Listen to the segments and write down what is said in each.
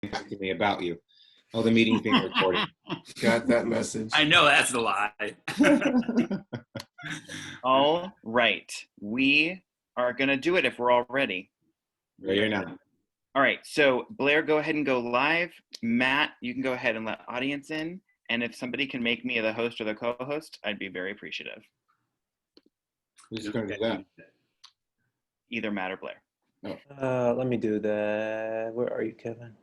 to me about you. Oh, the meeting's being recorded. Got that message. I know that's a lie. All right, we are gonna do it if we're all ready. Ready or not? All right, so Blair, go ahead and go live. Matt, you can go ahead and let audience in. And if somebody can make me the host or the co-host, I'd be very appreciative. Who's going to do that? Either Matt or Blair. Let me do that. Where are you, Kevin?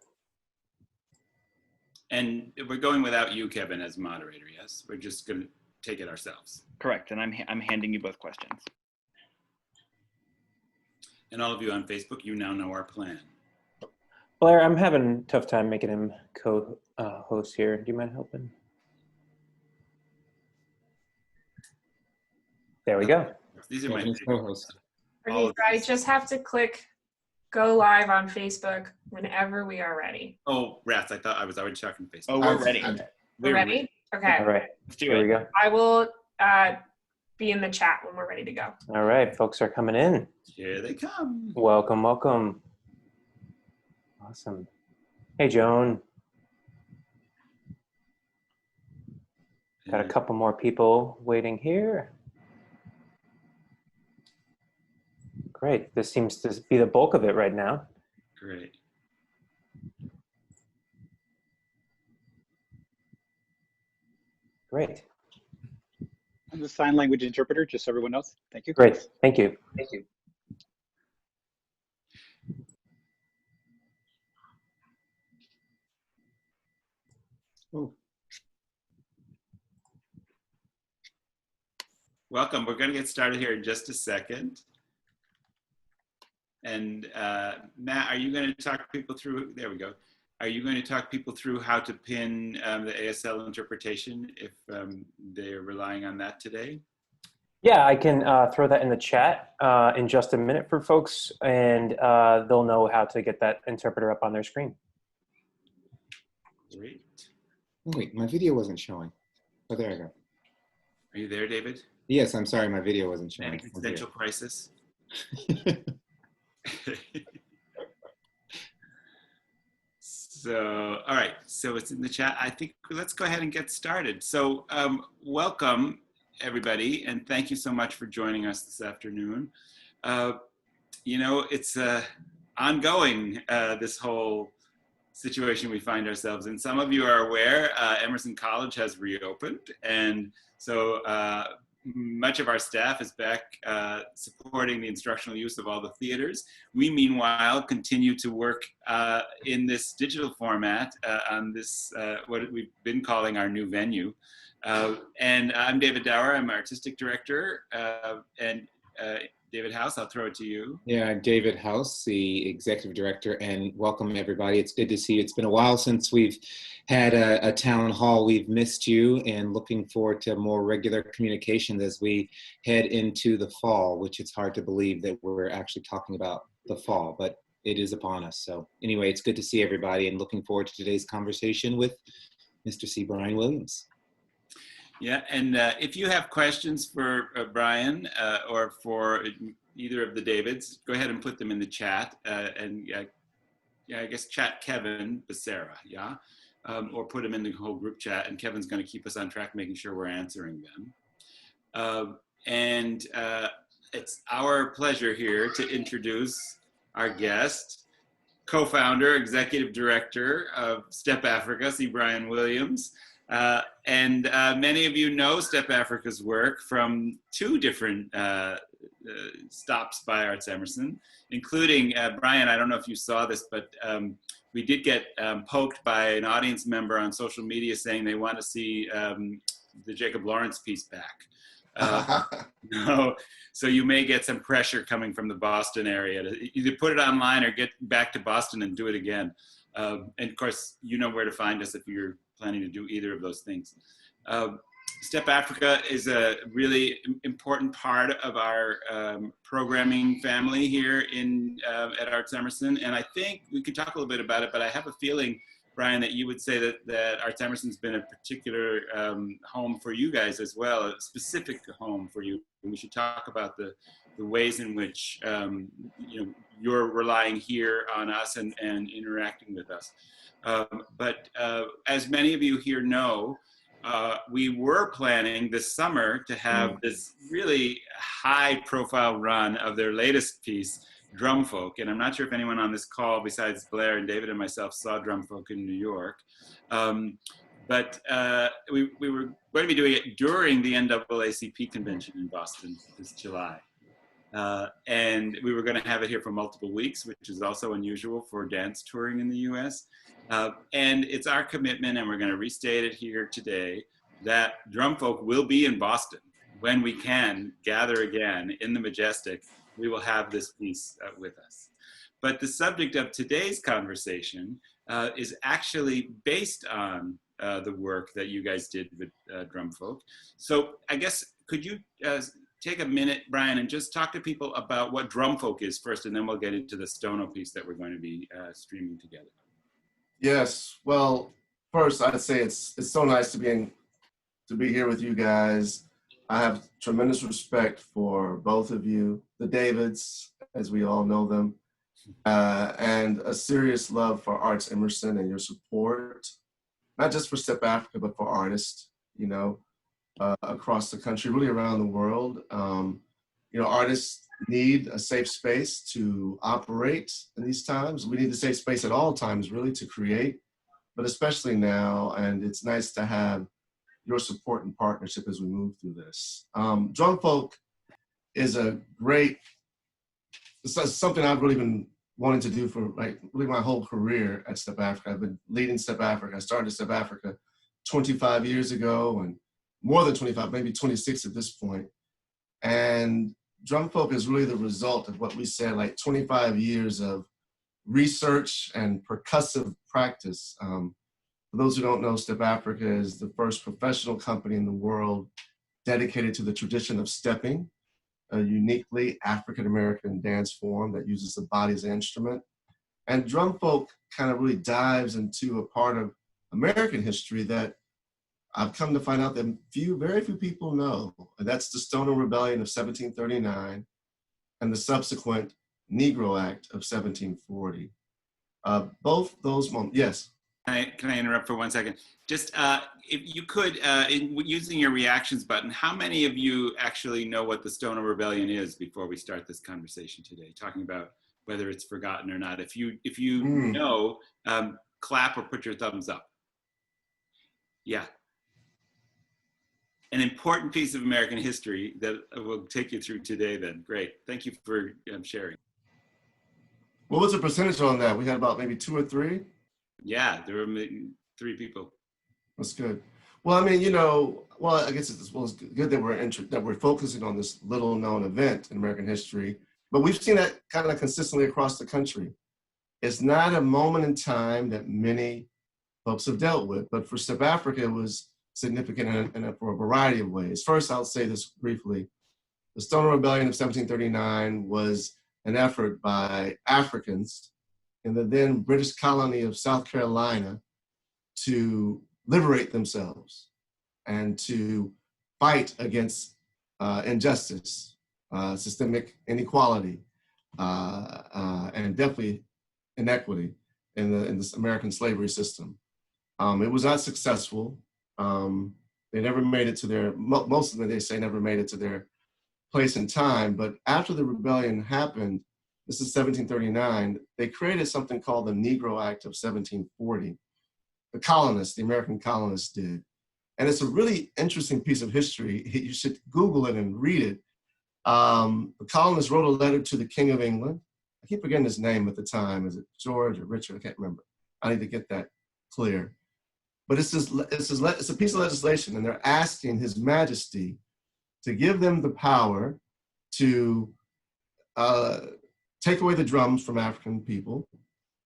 And we're going without you, Kevin, as moderator, yes? We're just going to take it ourselves. Correct, and I'm handing you both questions. And all of you on Facebook, you now know our plan. Blair, I'm having a tough time making him co-host here. Do you mind helping? There we go. These are my co-hosts. Okay, guys, just have to click go live on Facebook whenever we are ready. Oh, rats, I thought I was already talking Facebook. Oh, we're ready. We're ready? Okay. All right, Let's do here it. we go. I will be in the chat when we're ready to go. All right, folks are coming in. Here they come. Welcome, welcome. Awesome. Hey, Joan. Got a couple more people waiting here. Great. This seems to be the bulk of it right now. Great. Great. I'm the sign language interpreter, just so everyone knows. Thank you. Great. Thank you. Thank you. Oh. Welcome. We're going to get started here in just a second. And Matt, are you going to talk people through, there we go. Are you going to talk people through how to pin the ASL interpretation if they're relying on that today? Yeah, I can throw that in the chat in just a minute for folks, and they'll know how to get that interpreter up on their screen. Great. Oh, wait, my video wasn't showing. Oh, there I go. Are you there, David? Yes, I'm sorry, my video wasn't An showing. existential crisis? So, all right, so it's in the chat. I think let's go ahead and get started. So welcome everybody, and thank you so much for joining us this afternoon. You know, it's ongoing, this whole situation we find ourselves in. Some of you are aware, Emerson College has reopened, and so much of our staff is back supporting the instructional use of all the theaters. We, meanwhile, continue to work in this digital format on this, what we've been calling our new venue. And I'm David Dower, I'm artistic director, and David Howse, I'll throw it to you. Yeah, David Howse, the executive director, and welcome everybody. It's good to see you. It's been a while since we've had a town hall. We've missed you and looking forward to more regular communications as we head into the fall, which it's hard to believe that we're actually talking about the fall, but it is upon us. So anyway, it's good to see everybody and looking forward to today's conversation with Mr. C. Brian Williams. Yeah, and if you have questions for Brian or for either of the Davids, go ahead and put them in the chat. And yeah, I guess chat Kevin Becerra, yeah? Or put them in the whole group chat, and Kevin's going to keep us on track, making sure we're answering them. It's our pleasure here to introduce our guest, co-founder, executive director of Step Afrika, C. Brian Williams. Many of you know Step Afrika's work from two different stops by ArtsEmerson, including, Brian, I don't know if you saw this, but we did get poked by an audience member on social media saying they want to see the Jacob Lawrence piece back. No, so you may get some pressure coming from the Boston area to either put it online or get back to Boston and do it again. And of course, you know where to find us if you're planning to do either of those things. Step Afrika is a really important part of our programming family here at ArtsEmerson, and I think we could talk a little bit about it, but I have a feeling, Brian, that you would say that ArtsEmerson's been a particular home for you guys as well, a specific home for you. And we should talk about the ways in which you know, you're relying here on us and interacting with us. But as many of you here know, we were planning this summer to have this really high-profile run of their latest piece, Drumfolk. And I'm not sure if anyone on this call, besides Blair and David and myself, saw Drumfolk in New York. But we were going to be doing it during the NAACP convention in Boston this July. And we were going to have it here for multiple weeks, which is also unusual for dance touring in the US. And it's our commitment, and we're going to restate it here today, that Drumfolk will be in Boston when we can gather again in the Majestic. We will have this piece with us. But the subject of today's conversation is actually based on the work that you guys did with Drumfolk. So I guess, could you take a minute, Brian, and just talk to people about what Drumfolk is first, and then we'll get into the Stono piece that we're going to be streaming together. Yes. Well, first I'd say it's so nice to be here with you guys. I have tremendous respect for both of you, the Davids, as we all know them, and a serious love for ArtsEmerson and your support, not just for Step Afrika, but for artists, you know, across the country, really around the world. You know, artists need a safe space to operate in these times. We need a safe space at all times, really, to create, but especially now. And it's nice to have your support and partnership as we move through this. Drumfolk is it's something I've really been wanting to do for like really my whole career at Step Afrika. I've been leading Step Afrika. I started Step Afrika 25 years ago, and more than 25, maybe 26 at this point. And Drumfolk is really the result of what we said, like 25 years of research and percussive practice. For those who don't know, Step Afrika is the first professional company in the world dedicated to the tradition of stepping, a uniquely African-American dance form that uses the body as an instrument. And Drumfolk kind of really dives into a part of American history that I've come to find out that very few people know, and that's the Stono Rebellion of 1739 and the subsequent Negro Act of 1740. Both those moments, yes. Can I interrupt for 1 second? Just if you could, using your reactions button, how many of you actually know what the Stono Rebellion is before we start this conversation today, talking about whether it's forgotten or not? If you know, clap or put your thumbs up. Yeah. An important piece of American history that we'll take you through today then. Great. Thank you for sharing. What was the percentage on that? We had about maybe 2 or 3? Yeah, there were 3 people. That's good. Well, I mean, you know, well, I guess it's good that we're focusing on this little known event in American history, but we've seen that kind of consistently across the country. It's not a moment in time that many folks have dealt with, but for Step Afrika, it was significant for a variety of ways. First, I'll say this briefly. The Stono Rebellion of 1739 was an effort by Africans in the then British colony of South Carolina to liberate themselves and to fight against injustice, systemic inequality, and definitely inequity in this American slavery system. It was not successful. They never made it to most of them, they say, never made it to their place in time. But after the rebellion happened, this is 1739, they created something called the Negro Act of 1740. The American colonists did. And it's a really interesting piece of history. You should Google it and read it. The colonists wrote a letter to the King of England. I keep forgetting his name at the time. Is it George or Richard? I can't remember. I need to get that clear. But it's a piece of legislation, and they're asking His Majesty to give them the power to take away the drums from African people,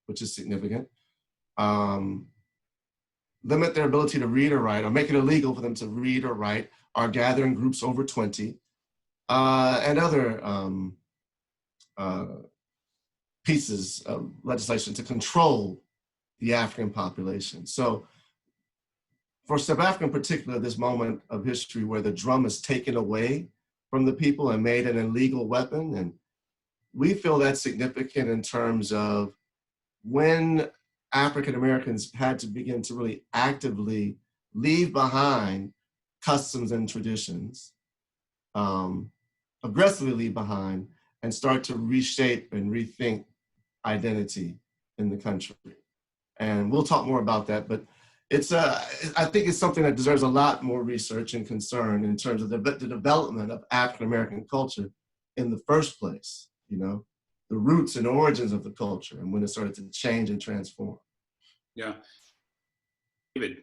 which is significant, limit their ability to read or write, or make it illegal for them to read or write, or gather in groups over 20, and other pieces of legislation to control the African population. So for Step Afrika in particular, this moment of history where the drum is taken away from the people and made an illegal weapon, and we feel that's significant in terms of when African Americans had to begin to really actively leave behind customs and traditions, aggressively leave behind, and start to reshape and rethink identity in the country. And we'll talk more about that, but I think it's something that deserves a lot more research and concern in terms of the development of African American culture in the first place, you know, the roots and origins of the culture and when it started to change and transform. Yeah. David.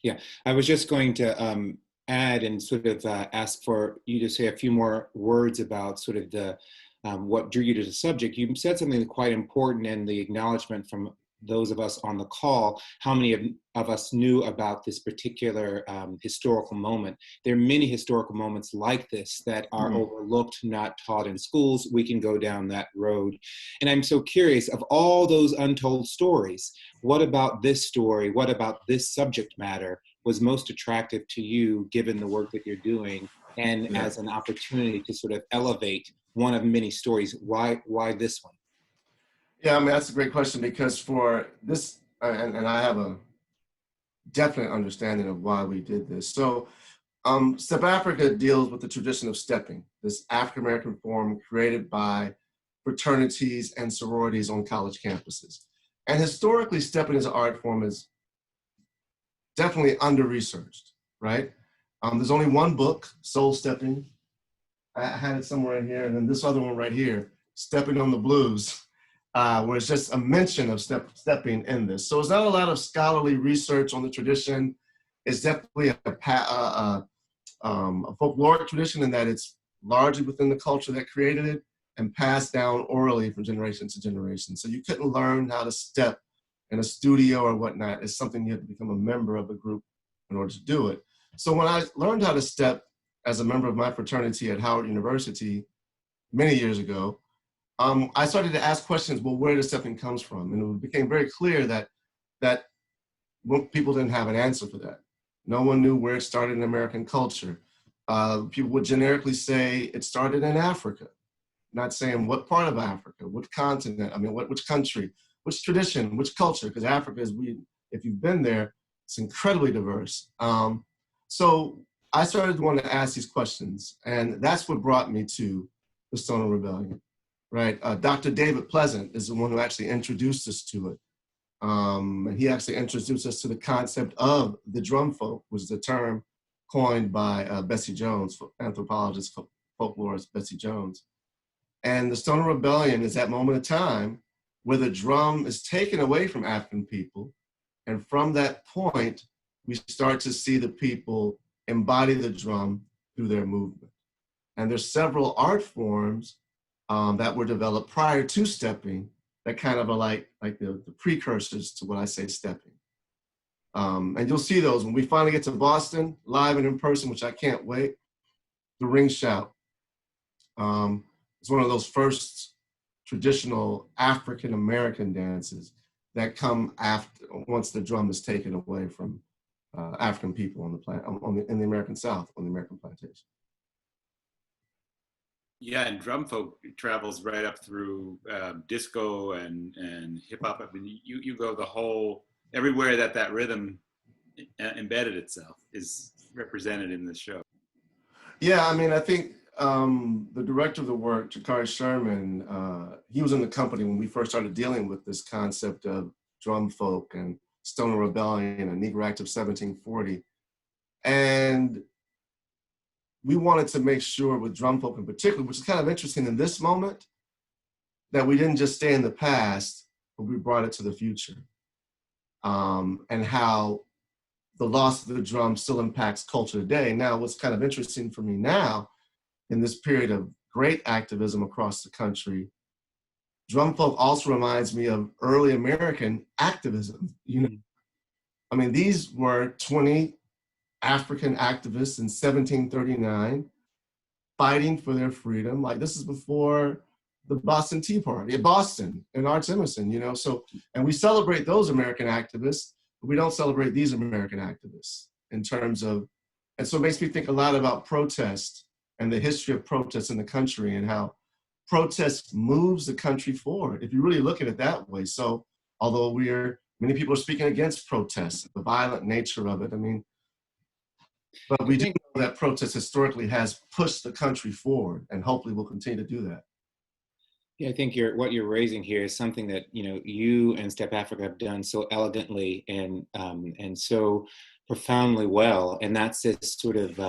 Yeah, I was just going to add and sort of ask for you to say a few more words about sort of the what drew you to the subject. You said something quite important in the acknowledgement from those of us on the call, how many of us knew about this particular historical moment. There are many historical moments like this that are overlooked, not taught in schools. We can go down that road. And I'm so curious, of all those untold stories, what about this story, what about this subject matter was most attractive to you, given the work that you're doing, and as an opportunity to sort of elevate one of many stories? Why this one? Yeah, I mean, that's a great question, because for this, and I have a definite understanding of why we did this. So Step Afrika deals with the tradition of stepping, this African-American form created by fraternities and sororities on college campuses. And historically, stepping as an art form is definitely under-researched, right? There's only one book, Soul Stepping. I had it somewhere in here, and then this other one right here, Stepping on the Blues, where it's just a mention of stepping in this. So it's not a lot of scholarly research on the tradition. It's definitely a folkloric tradition in that it's largely within the culture that created it and passed down orally from generation to generation. So you couldn't learn how to step in a studio or whatnot. It's something you have to become a member of a group in order to do it. So when I learned how to step as a member of my fraternity at Howard University many years ago, I started to ask questions, well, where does stepping comes from? And it became very clear that people didn't have an answer for that. No one knew where it started in American culture. People would generically say it started in Africa, not saying what part of Africa, what continent, I mean, which country, which tradition, which culture, because Africa is, if you've been there, it's incredibly diverse. So I started to want to ask these questions, and that's what brought me to the Stono Rebellion, right? Dr. David Pleasant is the one who actually introduced us to it. And he actually introduced us to the concept of the drum folk, which is a term coined by Bessie Jones, anthropologist, folklorist Bessie Jones. And the Stono Rebellion is that moment of time where the drum is taken away from African people. And from that point, we start to see the people embody the drum through their movement. And there's several art forms that were developed prior to stepping that kind of are like the precursors to what I say stepping. And you'll see those when we finally get to Boston, live and in person, which I can't wait. The Ring Shout. It's one of those first traditional African-American dances that come after, once the drum is taken away from African people on the planet, in the American South, on the American plantation. Yeah, and drum folk travels right up through disco and hip hop. I mean, you go the whole, everywhere that rhythm embedded itself is represented in the show. Yeah, I mean, I think the director of the work, Jakari Sherman, he was in the company when we first started dealing with this concept of drum folk and Stono Rebellion and Negro Act of 1740. And we wanted to make sure with drum folk in particular, which is kind of interesting in this moment, that we didn't just stay in the past, but we brought it to the future. And how the loss of the drum still impacts culture today. Now, what's kind of interesting for me now, in this period of great activism across the country, drum folk also reminds me of early American activism. You know, I mean, these were 20 African activists in 1739 fighting for their freedom. Like, this is before the Boston Tea Party, Boston and ArtsEmerson, you know. So, and we celebrate those American activists, but we don't celebrate these American activists in terms of, and so it makes me think a lot about protest and the history of protest in the country and how protest moves the country forward, if you really look at it that way. So although many people are speaking against protests, the violent nature of it, I mean, but we do know that protest historically has pushed the country forward, and hopefully will continue to do that. Yeah, I think what you're raising here is something that you and Step Africa have done so elegantly and so profoundly well, and that's this sort of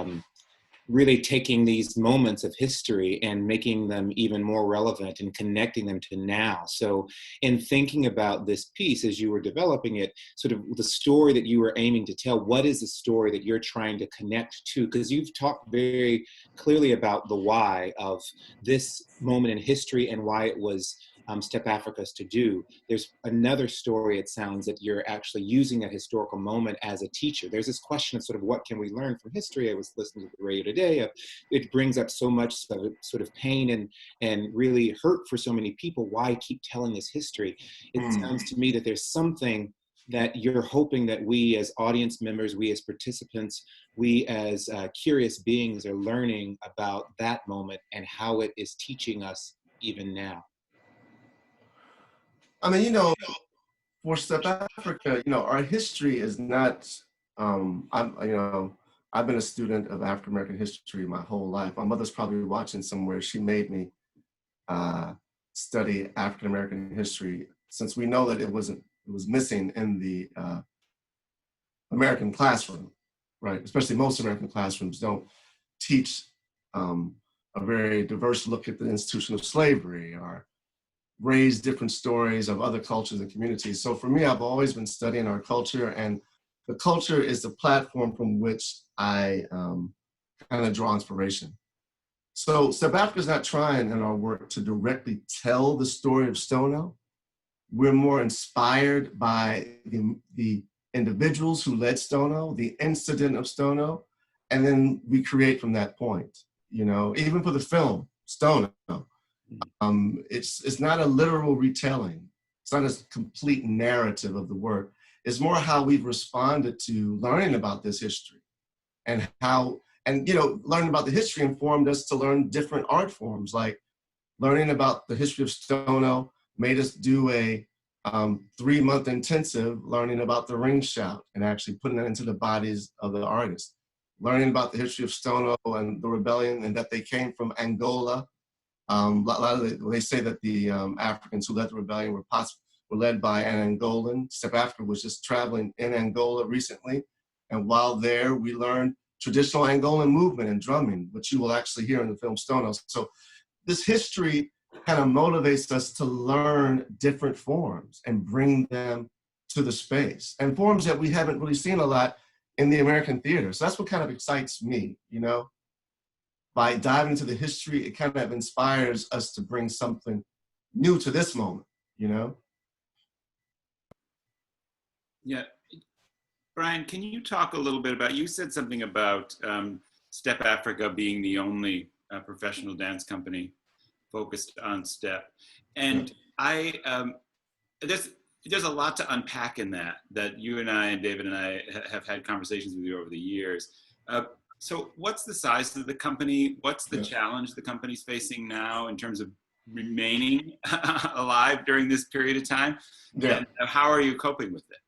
really taking these moments of history and making them even more relevant and connecting them to now. So in thinking about this piece as you were developing it, sort of the story that you were aiming to tell, what is the story that you're trying to connect to? Because you've talked very clearly about the why of this moment in history and why it was Step Africa's to do. There's another story, it sounds, that you're actually using that historical moment as a teacher. There's this question of sort of what can we learn from history? I was listening to the radio today. It brings up so much sort of pain and really hurt for so many people. Why keep telling this history? It sounds to me that there's something that you're hoping that we as audience members, we as participants, we as curious beings are learning about that moment and how it is teaching us even now. I mean, for Step Africa, our history is not, I've been a student of African American history my whole life. My mother's probably watching somewhere. She made me study African American history, since we know that it was missing in the American classroom, right? Especially most American classrooms don't teach a very diverse look at the institution of slavery or raise different stories of other cultures and communities. So for me, I've always been studying our culture, and the culture is the platform from which I kind of draw inspiration. So Step Africa is not trying in our work to directly tell the story of Stono. We're more inspired by the individuals who led Stono, the incident of Stono, and then we create from that point. Even for the film, Stono, it's not a literal retelling. It's not a complete narrative of the work. It's more how we've responded to learning about this history, and learning about the history informed us to learn different art forms. Like learning about the history of Stono made us do a 3-month intensive learning about the ring shout and actually putting that into the bodies of the artists. Learning about the history of Stono and the rebellion, and that they came from Angola. They say that the Africans who led the rebellion were led by an Angolan. Step Africa was just traveling in Angola recently, and while there, we learned traditional Angolan movement and drumming, which you will actually hear in the film Stono. So this history kind of motivates us to learn different forms and bring them to the space, and forms that we haven't really seen a lot in the American theater. So that's what kind of excites me, By diving into the history, it kind of inspires us to bring something new to this moment, Yeah. Brian, can you talk a little bit about, you said something about Step Africa being the only professional dance company focused on step. And there's a lot to unpack in that you and I and David and I have had conversations with you over the years. So what's the size of the company? What's the challenge the company's facing now in terms of remaining alive during this period of time? Yeah. And how are you coping with it?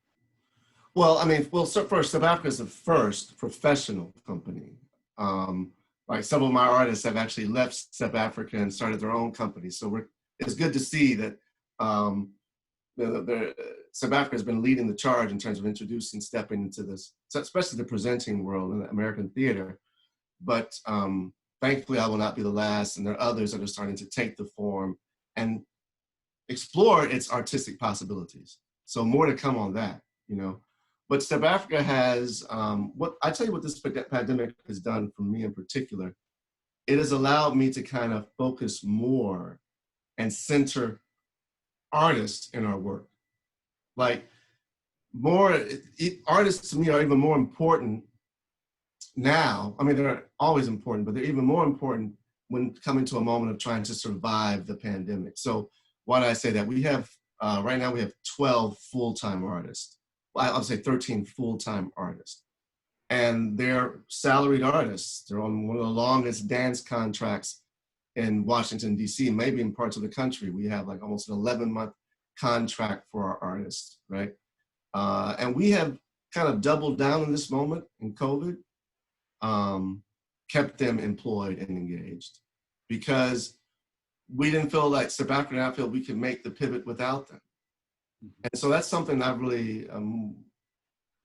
Well, so first, Step Africa is the first professional company. Like some of my artists have actually left Step Africa and started their own company. So it's good to see that Step Africa has been leading the charge in terms of introducing stepping into this, especially the presenting world in American theater. But thankfully, I will not be the last, and there are others that are starting to take the form and explore its artistic possibilities. So more to come on that, But Step Africa has, I tell you what this pandemic has done for me in particular. It has allowed me to kind of focus more and center artists in our work. Like artists to me are even more important now. They're always important, but they're even more important when coming to a moment of trying to survive the pandemic. So why do I say that? We have, right now we have 12 full-time artists. I'll say 13 full-time artists. And they're salaried artists. They're on one of the longest dance contracts in Washington, D.C., maybe in parts of the country. We have like almost an 11-month contract for our artists, right? And we have kind of doubled down in this moment in COVID, kept them employed and engaged, because we didn't feel like Step Afrika and I feel we could make the pivot without them. And so that's something I really am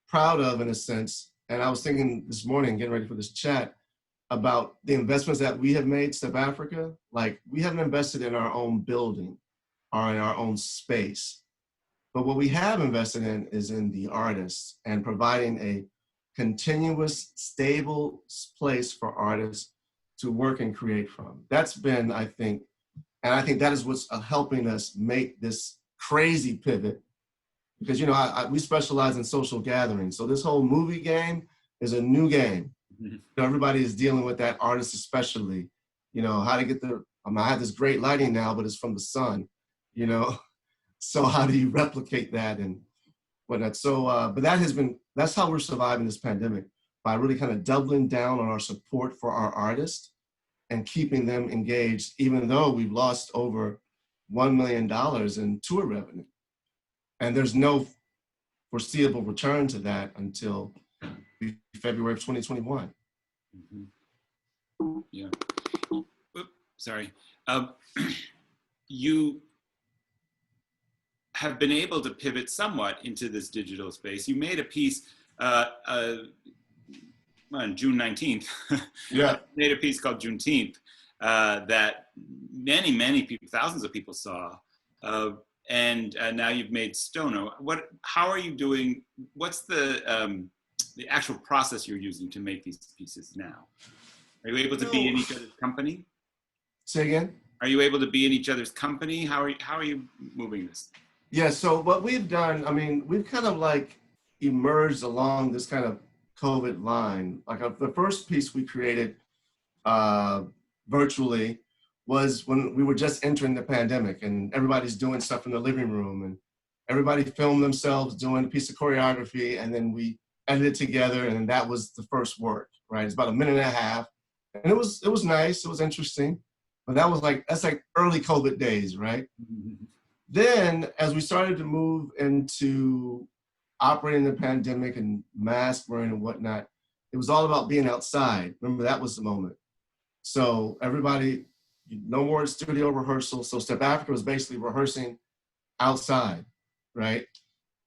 proud of in a sense. And I was thinking this morning, getting ready for this chat, about the investments that we have made, Step Afrika. Like, we haven't invested in our own building or in our own space. But what we have invested in is in the artists and providing a continuous, stable place for artists to work and create from. That's been, I think, and I think that is what's helping us make this crazy pivot. Because, you know, we specialize in social gatherings. So this whole movie game is a new game. You know, everybody is dealing with that, artists especially. You know, how to get the, I have this great lighting now, but it's from the sun, you know? So how do you replicate that and whatnot? So, but that has been, that's how we're surviving this pandemic, by really kind of doubling down on our support for our artists and keeping them engaged, even though we've lost over $1 million in tour revenue. And there's no foreseeable return to that until February of 2021. Mm-hmm. Yeah. Oops, sorry. You have been able to pivot somewhat into this digital space. You made a piece on June 19th. Yeah. Made a piece called Juneteenth that many people, thousands of people saw. And now you've made Stono. How are you doing? What's the actual process you're using to make these pieces now? Are you able to be in each other's company? Say again? Are you able to be in each other's company? How are you moving this? Yeah, so what we've done, I mean, we've kind of like emerged along this kind of COVID line. Like the first piece we created virtually was when we were just entering the pandemic, and everybody's doing stuff in the living room, and everybody filmed themselves doing a piece of choreography, and then we edited together, and that was the first work, right? It's about 1.5 minutes, and it was nice, it was interesting, but that's like early COVID days, right? Then, as we started to move into operating the pandemic and mask wearing and whatnot, it was all about being outside. Remember, that was the moment. So everybody, no more studio rehearsal. So Step Afrika was basically rehearsing outside, right?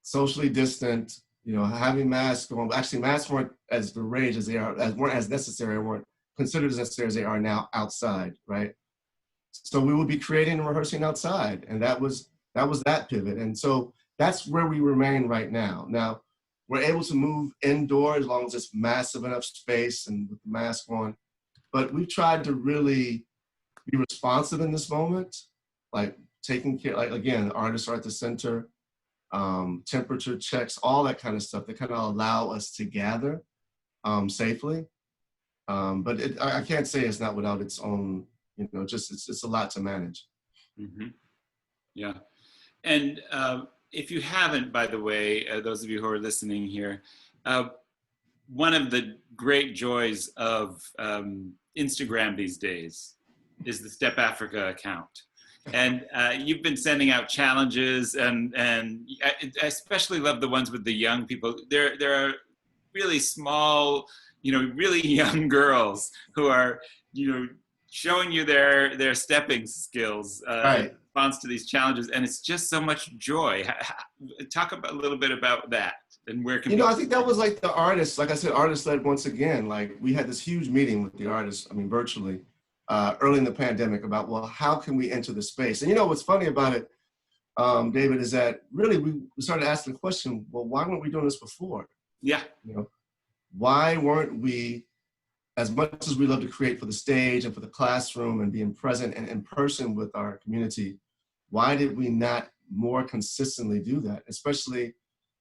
Socially distant, you know, having masks on. Actually, masks weren't as the rage as they are, weren't as necessary, weren't considered as necessary as they are now outside, right? So we would be creating and rehearsing outside, and that was that pivot. And so that's where we remain right now. Now, we're able to move indoors as long as it's massive enough space and with the mask on. But we've tried to really be responsive in this moment, like taking care, like again, the artists are at the center, temperature checks, all that kind of stuff that kind of allow us to gather safely. But I can't say it's not without its own, you know, just it's a lot to manage. Mm-hmm. Yeah. And if you haven't, by the way, those of you who are listening here, one of the great joys of Instagram these days is the Step Afrika account. And you've been sending out challenges, and I especially love the ones with the young people. There are really small, you know, really young girls who are, you know, showing you their stepping skills Right. in response to these challenges, and it's just so much joy. Talk a little bit about that, and where can you know, I think that was like the artists, like I said, artist-led once again. Like, we had this huge meeting with the artists, I mean, virtually, early in the pandemic about, well, how can we enter the space? And you know, what's funny about it, David, is that really we started asking the question, well, why weren't we doing this before? Yeah. You know, why weren't we, as much as we love to create for the stage and for the classroom and being present and in person with our community, why did we not more consistently do that? Especially,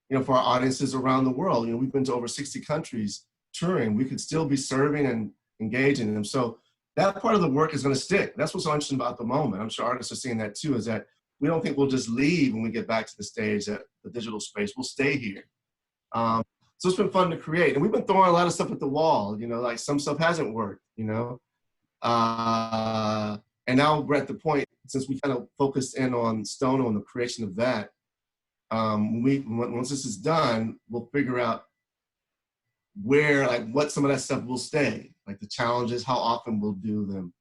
you know, for our audiences around the world. You know, we've been to over 60 countries touring. We could still be serving and engaging them. So that part of the work is going to stick. That's what's so interesting about the moment. I'm sure artists are seeing that too, is that we don't think we'll just leave when we get back to the stage, at the digital space. We'll stay here. So it's been fun to create. And we've been throwing a lot of stuff at the wall, you know, like some stuff hasn't worked, you know. And now we're at the point, since we kind of focused in on Stono and the creation of that, once this is done, we'll figure out where, like, what some of that stuff will stay, like the challenges, how often we'll do them,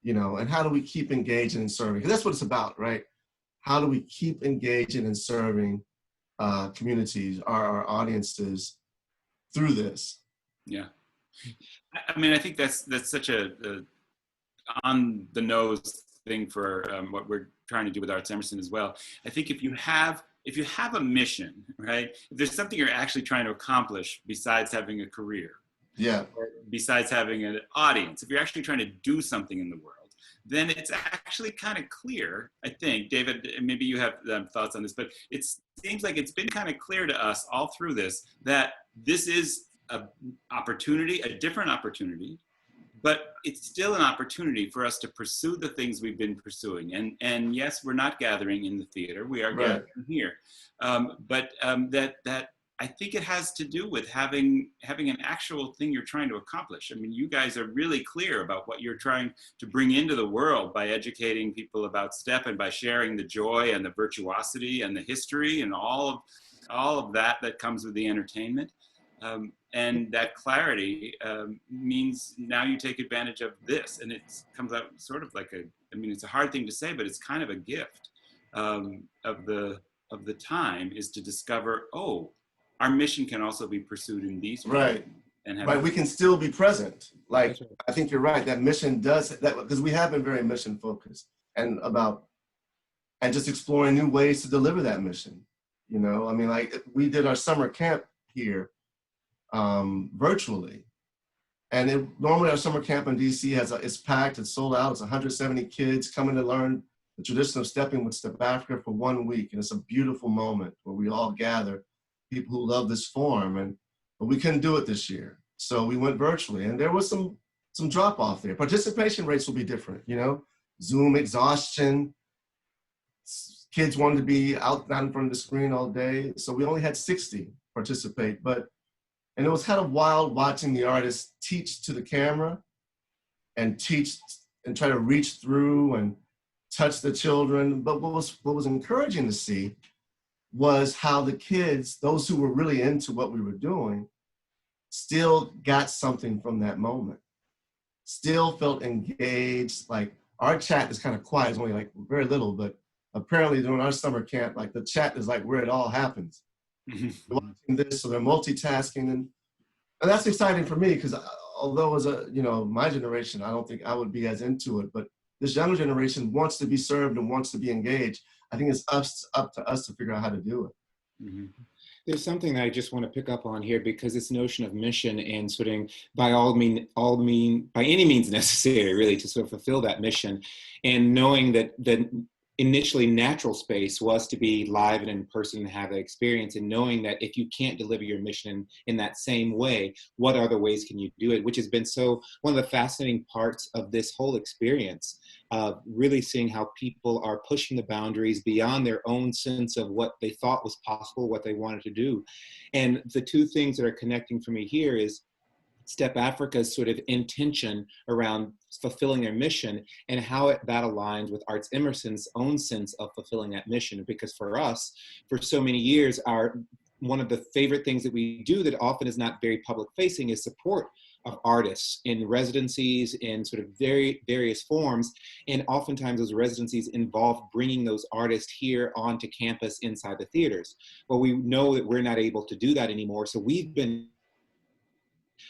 you know, and how do we keep engaging and serving? Because that's what it's about, right? How do we keep engaging and serving communities, our audiences through this? Yeah. I mean, I think that's such a on the nose thing for what we're trying to do with ArtsEmerson as well. I think if you have a mission, right? If there's something you're actually trying to accomplish besides having a career, yeah, besides having an audience, if you're actually trying to do something in the world, then it's actually kind of clear, I think, David, maybe you have thoughts on this, but it seems like it's been kind of clear to us all through this that this is an opportunity, a different opportunity, but it's still an opportunity for us to pursue the things we've been pursuing. And yes, we're not gathering in the theater, we are gathering here. But that I think it has to do with having an actual thing you're trying to accomplish. I mean, you guys are really clear about what you're trying to bring into the world by educating people about step and by sharing the joy and the virtuosity and the history and all of that comes with the entertainment. And that clarity means now you take advantage of this, and it comes out sort of like I mean, it's a hard thing to say, but it's kind of a gift of the time is to discover, oh, our mission can also be pursued in these ways. Right. And we can still be present. Like, I think you're right, that mission does that, because we have been very mission focused and just exploring new ways to deliver that mission. You know, I mean, like, we did our summer camp here virtually. And normally our summer camp in DC it's packed, it's sold out, it's 170 kids coming to learn the tradition of stepping with Step Afrika for 1 week. And it's a beautiful moment where we all gather, people who love this form, but we couldn't do it this year. So we went virtually, and there was some drop off there. Participation rates will be different, you know, Zoom exhaustion, kids wanted to be out in front of the screen all day. So we only had 60 participate, and it was kind of wild watching the artists teach to the camera and teach and try to reach through and touch the children. But what was encouraging to see was how the kids, those who were really into what we were doing, still got something from that moment, still felt engaged. Like, our chat is kind of quiet, it's only like very little, but apparently during our summer camp, like, the chat is like where it all happens. Watching this, so they're multitasking, and that's exciting for me, because although as my generation, I don't think I would be as into it, but this younger generation wants to be served and wants to be engaged. I think it's up to us to figure out how to do it. Mm-hmm. There's something that I just want to pick up on here, because this notion of mission and sort of by any means necessary, really, to sort of fulfill that mission, and knowing that initially natural space was to be live and in person and have that experience, and knowing that if you can't deliver your mission in that same way, what other ways can you do it, which has been one of the fascinating parts of this whole experience, really seeing how people are pushing the boundaries beyond their own sense of what they thought was possible, what they wanted to do. And the two things that are connecting for me here is Step Afrika's sort of intention around fulfilling their mission, and how that aligns with ArtsEmerson's own sense of fulfilling that mission. Because for us, for so many years, one of the favorite things that we do that often is not very public facing is support of artists in residencies in sort of very various forms. And oftentimes those residencies involve bringing those artists here onto campus inside the theaters. Well, we know that we're not able to do that anymore. So we've been,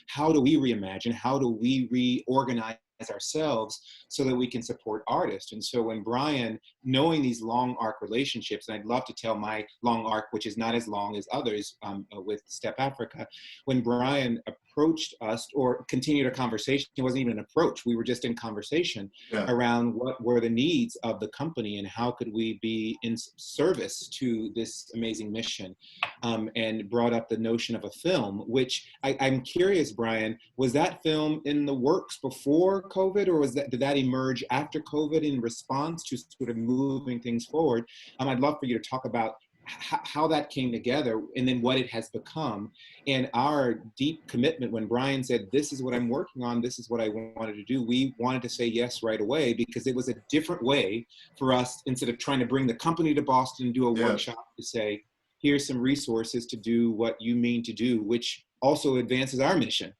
how do we reimagine? How do we reorganize ourselves so that we can support artists? And so when Brian, knowing these long arc relationships, and I'd love to tell my long arc, which is not as long as others with Step Afrika, when Brian approached us or continued a conversation, it wasn't even an approach, we were just in conversation around what were the needs of the company and how could we be in service to this amazing mission, and brought up the notion of a film, which I'm curious, Brian, was that film in the works before COVID, or did that emerge after COVID in response to sort of moving things forward? I'd love for you to talk about how that came together, and then what it has become, and our deep commitment. When Brian said, this is what I'm working on, this is what I wanted to do, we wanted to say yes right away, because it was a different way for us, instead of trying to bring the company to Boston and do a workshop, to say, here's some resources to do what you mean to do, which also advances our mission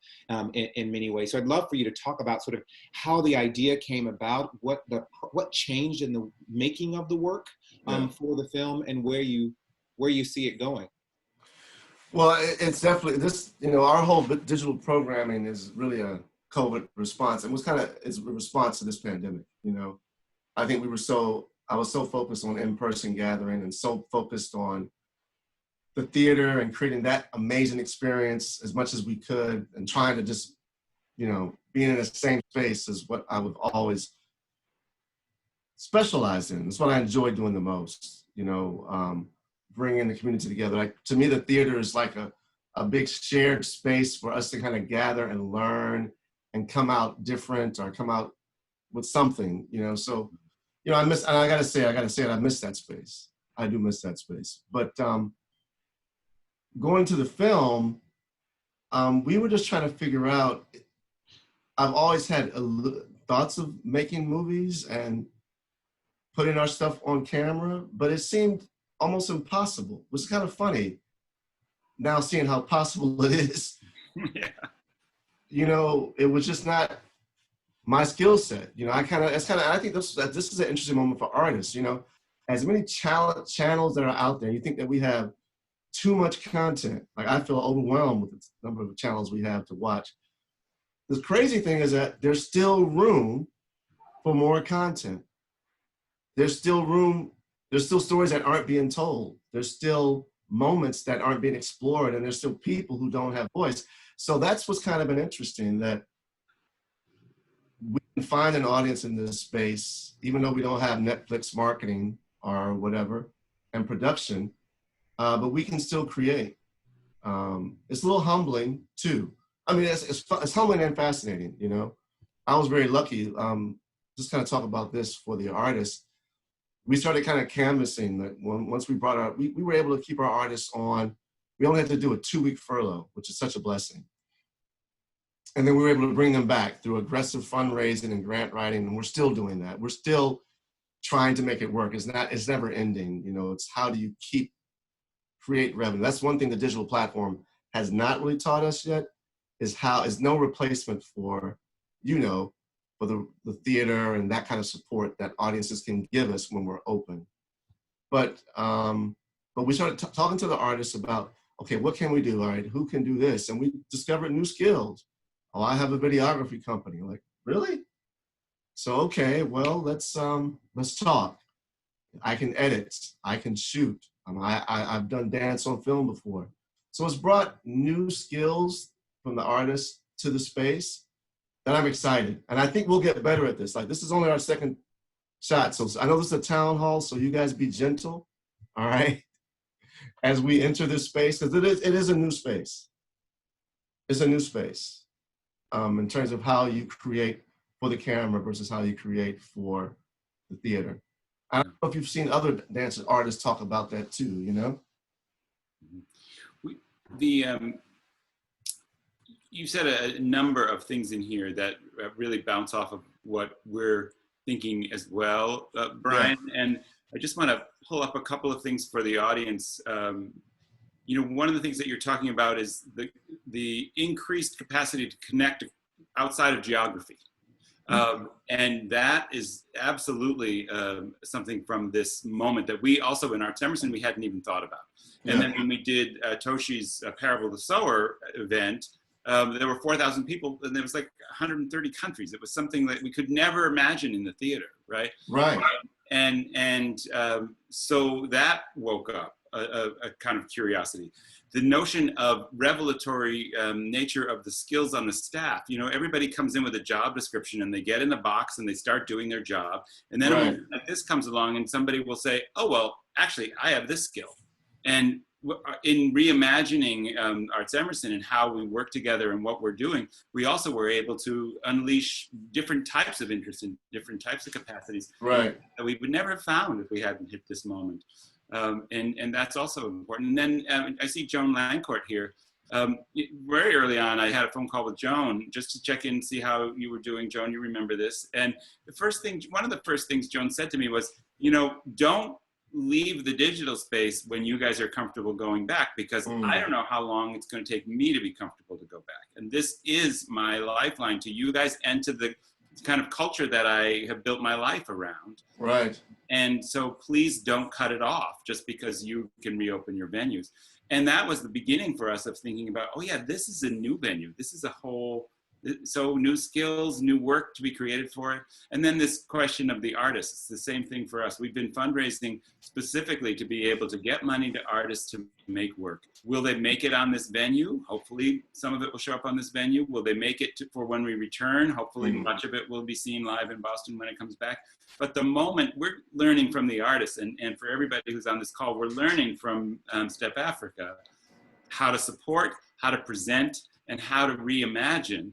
in many ways. So I'd love for you to talk about sort of how the idea came about, what changed in the making of the work for the film, and where you see it going. Well, it's definitely this, our whole digital programming is really a COVID response, and it's a response to this pandemic. I think I was so focused on in-person gathering and so focused on the theater and creating that amazing experience as much as we could, and trying to just, being in the same space is what I would always specialize in. It's what I enjoy doing the most, bringing the community together. Like, to me, the theater is like a big shared space for us to kind of gather and learn and come out different, or come out with something, So, I gotta say it, I miss that space. I do miss that space. But going to the film, we were just trying to figure out, I've always had thoughts of making movies and putting our stuff on camera, but it seemed almost impossible, which is kind of funny now seeing how possible it is. It was just not my skill set. I think this is an interesting moment for artists. As many channels that are out there, you think that we have too much content. Like, I feel overwhelmed with the number of channels we have to watch. The crazy thing is that there's still room for more content. There's still stories that aren't being told. There's still moments that aren't being explored, and there's still people who don't have voice. So that's what's kind of been interesting, that we can find an audience in this space, even though we don't have Netflix marketing or whatever, and production, but we can still create. It's a little humbling too. I mean, it's humbling and fascinating, I was very lucky, just kind of talk about this for the artists. We started kind of canvassing that once we brought we were able to keep our artists on. We only had to do a 2-week furlough, which is such a blessing. And then we were able to bring them back through aggressive fundraising and grant writing, and we're still doing that. We're still trying to make it work. It's never ending. It's how do you create revenue. That's one thing the digital platform has not really taught us yet, is no replacement for, for the theater and that kind of support that audiences can give us when we're open. But we started talking to the artists about, okay, what can we do? All right, who can do this? And we discovered new skills. Oh, I have a videography company. Like, really? So, okay, well, let's talk. I can edit, I can shoot. I've done dance on film before. So it's brought new skills from the artists to the space that I'm excited. And I think we'll get better at this. Like, this is only our second shot. So I know this is a town hall, so you guys be gentle, all right? As we enter this space, because it is a new space. It's a new space in terms of how you create for the camera versus how you create for the theater. I don't know if you've seen other dance artists talk about that too, You said a number of things in here that really bounce off of what we're thinking as well, Brian. Yeah. And I just want to pull up a couple of things for the audience. One of the things that you're talking about is the increased capacity to connect outside of geography. And that is absolutely something from this moment that we also in ArtsEmerson we hadn't even thought about. And then when we did Toshi's Parable of the Sower event, there were 4,000 people and there was like 130 countries. It was something that we could never imagine in the theater, right? Right. So that woke up a kind of curiosity. The notion of revelatory nature of the skills on the staff. Everybody comes in with a job description and they get in the box and they start doing their job. And then right. Like this comes along and somebody will say, oh, well, actually, I have this skill. And in reimagining ArtsEmerson and how we work together and what we're doing, we also were able to unleash different types of interest and different types of capacities right. that we would never have found if we hadn't hit this moment. And that's also important. And then I see Joan Lancourt here. Very early on, I had a phone call with Joan just to check in and see how you were doing. Joan, you remember this. And one of the first things Joan said to me was, don't leave the digital space when you guys are comfortable going back, because I don't know how long it's going to take me to be comfortable to go back. And this is my lifeline to you guys and to the kind of culture that I have built my life around. Right. And so please don't cut it off just because you can reopen your venues. And that was the beginning for us of thinking about, oh yeah, this is a new venue. This is a whole, so new skills, new work to be created for it. And then this question of the artists, it's the same thing for us. We've been fundraising specifically to be able to get money to artists to make work. Will they make it on this venue? Hopefully some of it will show up on this venue. Will they make it for when we return? Hopefully much of it will be seen live in Boston when it comes back. But the moment we're learning from the artists, and for everybody who's on this call, we're learning from Step Afrika how to support, how to present, and how to reimagine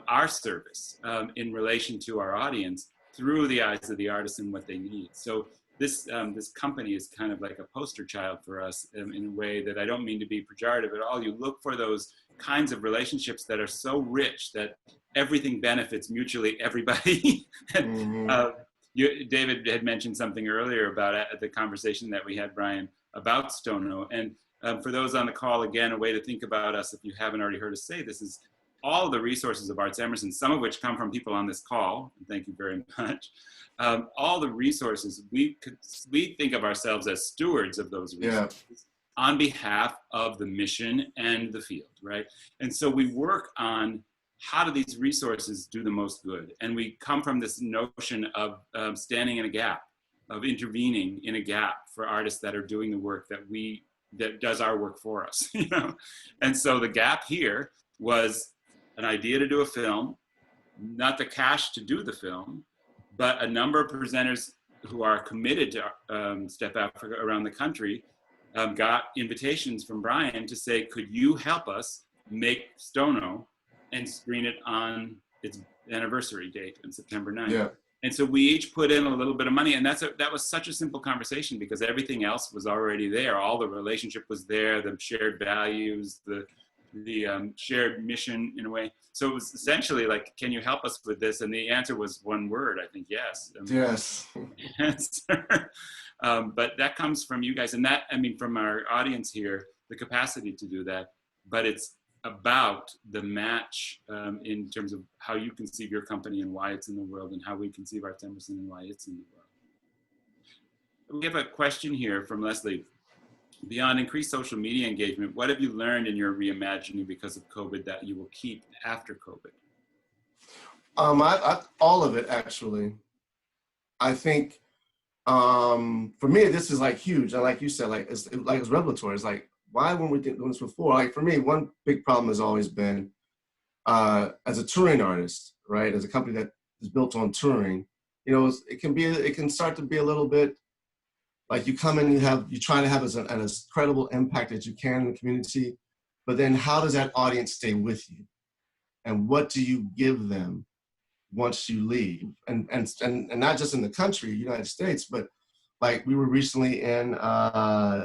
our service in relation to our audience through the eyes of the artists and what they need. So this company is kind of like a poster child for us in a way that I don't mean to be pejorative at all. You look for those kinds of relationships that are so rich that everything benefits mutually everybody. David had mentioned something earlier about the conversation that we had, Brian, about Stono. And for those on the call, again, a way to think about us, if you haven't already heard us say this, is all of the resources of ArtsEmerson, some of which come from people on this call, and thank you very much. All the resources, we think of ourselves as stewards of those resources on behalf of the mission and the field, right? And so we work on how do these resources do the most good? And we come from this notion of standing in a gap, of intervening in a gap for artists that are doing the work that does our work for us, And so the gap here was an idea to do a film, not the cash to do the film, but a number of presenters who are committed to Step Afrika around the country got invitations from Brian to say, could you help us make Stono and screen it on its anniversary date on September 9th. Yeah. And so we each put in a little bit of money, and that was such a simple conversation because everything else was already there. All the relationship was there, the shared values, the shared mission in a way. So it was essentially like, can you help us with this? And the answer was one word, I think, yes. Yes. But that comes from you guys, and that, I mean, from our audience here, the capacity to do that, but it's about the match in terms of how you conceive your company and why it's in the world, and how we conceive ArtsEmerson and why it's in the world. We have a question here from Leslie. Beyond increased social media engagement, what have you learned in your reimagining because of COVID that you will keep after COVID? All of it, actually. I think for me, this is like huge. And like you said, it's revelatory. It's like, why weren't we doing this before? Like for me, one big problem has always been as a touring artist, right? As a company that is built on touring, it can start to be a little bit like you come in, you try to have as credible impact as you can in the community, but then how does that audience stay with you? And what do you give them once you leave? And not just in the country, United States, but like we were recently in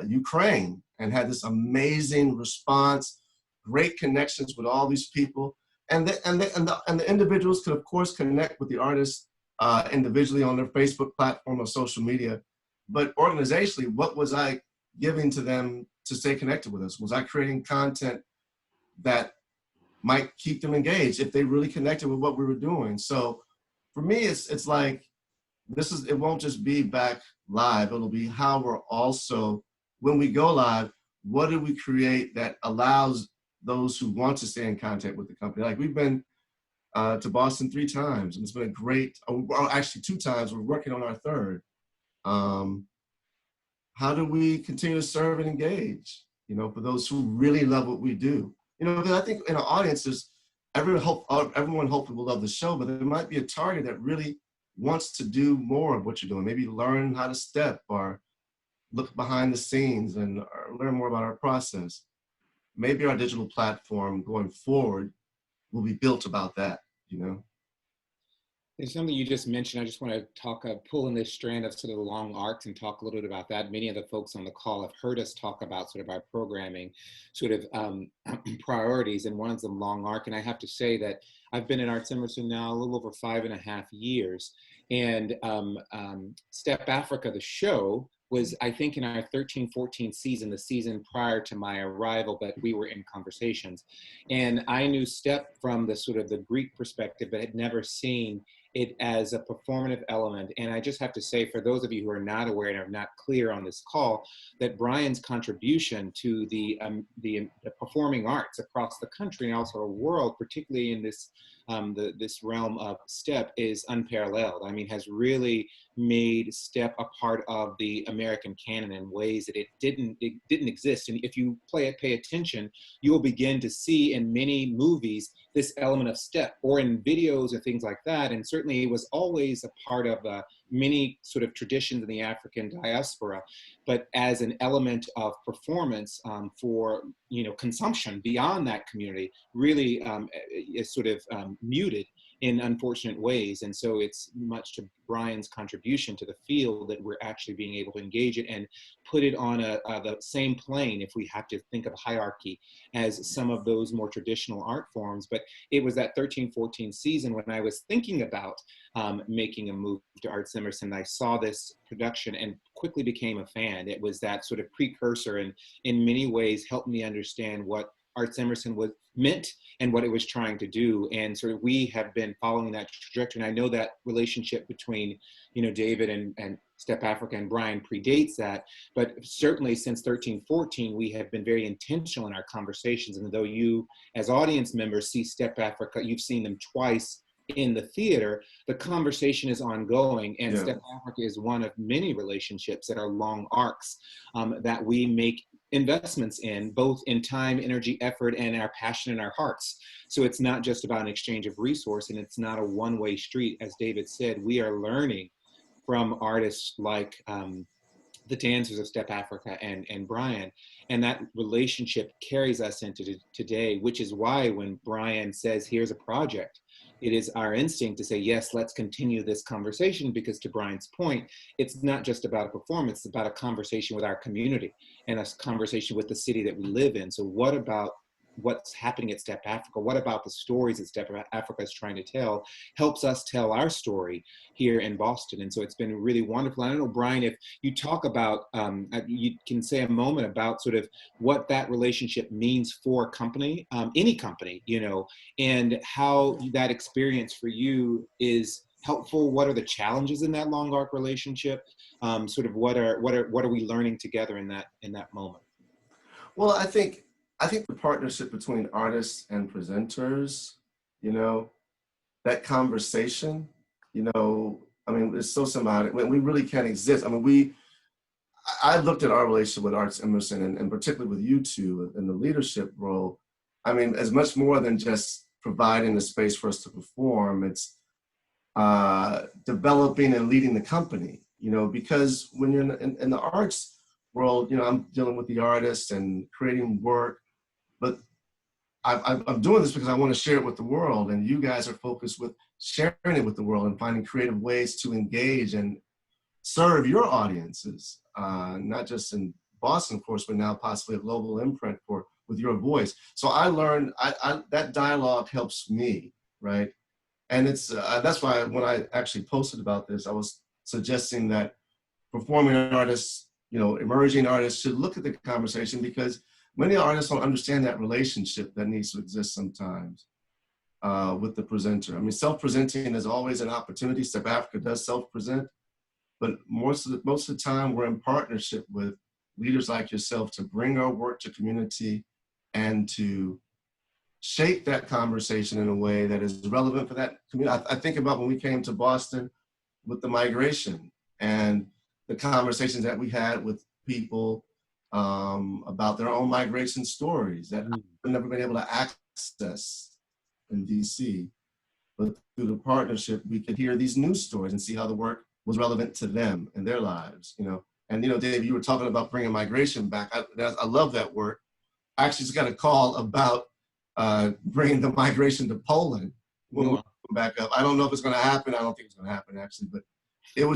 Ukraine and had this amazing response, great connections with all these people. And the individuals could of course connect with the artists individually on their Facebook platform or social media. But organizationally, what was I giving to them to stay connected with us? Was I creating content that might keep them engaged if they really connected with what we were doing? So for me, it's like, it won't just be back live. It'll be how we're also, when we go live, what do we create that allows those who want to stay in contact with the company? Like we've been to Boston 3 times, and it's been a great, actually 2 times, we're working on our 3rd. How do we continue to serve and engage, for those who really love what we do? Because I think in our audiences, everyone hopefully will love the show, but there might be a target that really wants to do more of what you're doing. Maybe learn how to step or look behind the scenes and learn more about our process. Maybe our digital platform going forward will be built about that, There's something you just mentioned. I just want to talk, pull in this strand of sort of the long arcs and talk a little bit about that. Many of the folks on the call have heard us talk about sort of our programming sort of priorities, and one of them long arc. And I have to say that I've been in ArtsEmerson now a little over 5.5 years. And Step Afrika, the show, was, I think, in our 13-14 season, the season prior to my arrival, but we were in conversations. And I knew Step from the sort of the Greek perspective, but had never seen it as a performative element. And I just have to say, for those of you who are not aware and are not clear on this call, that Brian's contribution to the performing arts across the country and also the world, particularly in this this realm of Step, is unparalleled. I mean, has really made Step a part of the American canon in ways that it didn't exist. And if you pay attention, you will begin to see in many movies this element of Step, or in videos or things like that. And certainly it was always a part of many sort of traditions in the African diaspora, but as an element of performance for, you know, consumption beyond that community, really is sort of muted in unfortunate ways. And so it's much to Brian's contribution to the field that we're actually being able to engage it and put it on the same plane, if we have to think of hierarchy, as some of those more traditional art forms. But it was that 13-14 season when I was thinking about making a move to ArtsEmerson. I saw this production and quickly became a fan. It was that sort of precursor, and in many ways helped me understand what ArtsEmerson was meant and what it was trying to do. And sort of we have been following that trajectory. And I know that relationship between, you know, David and Step Afrika and Brian predates that, but certainly since 13-14, we have been very intentional in our conversations. And though you as audience members see Step Afrika, you've seen them twice in the theater, the conversation is ongoing, and Yeah. Step Afrika is one of many relationships that are long arcs that we make investments in, both in time, energy, effort, and our passion in our hearts. So it's not just about an exchange of resource, and it's not a one-way street. As David said, we are learning from artists like the dancers of Step Afrika and Brian, and that relationship carries us into today, which is why when Brian says, here's a project, it is our instinct to say, yes, let's continue this conversation, because to Brian's point, it's not just about a performance, it's about a conversation with our community and a conversation with the city that we live in. So what about what's happening at Step Afrika? What about the stories that Step Afrika is trying to tell helps us tell our story here in Boston? And so it's been really wonderful. I don't know, Brian, if you talk about, you can say a moment about sort of what that relationship means for a company, any company, you know, and how that experience for you is helpful. What are the challenges in that long arc relationship? Sort of what are we learning together in that moment? Well, I think the partnership between artists and presenters, you know, that conversation, you know, I mean, it's so symbiotic. We really can't exist. I mean, I looked at our relationship with ArtsEmerson and particularly with you two in the leadership role. I mean, as much more than just providing the space for us to perform, it's developing and leading the company, you know, because when you're in the arts world, you know, I'm dealing with the artists and creating work, but I'm doing this because I want to share it with the world, and you guys are focused with sharing it with the world and finding creative ways to engage and serve your audiences, not just in Boston, of course, but now possibly a global imprint with your voice. So I learned that dialogue helps me, right? And it's that's why when I actually posted about this, I was suggesting that performing artists, you know, emerging artists should look at the conversation, because many artists don't understand that relationship that needs to exist sometimes with the presenter. I mean, self-presenting is always an opportunity. Step Afrika does self-present, but most of the time we're in partnership with leaders like yourself to bring our work to community and to shape that conversation in a way that is relevant for that community. I think about when we came to Boston with the migration and the conversations that we had with people about their own migration stories that I've never been able to access in DC. But through the partnership, we could hear these news stories and see how the work was relevant to them and their lives, you know. And, you know, Dave, you were talking about bringing migration back. I love that work. I actually just got a call about bringing the migration to Poland when we were back up. I don't know if it's going to happen. I don't think it's going to happen actually, but there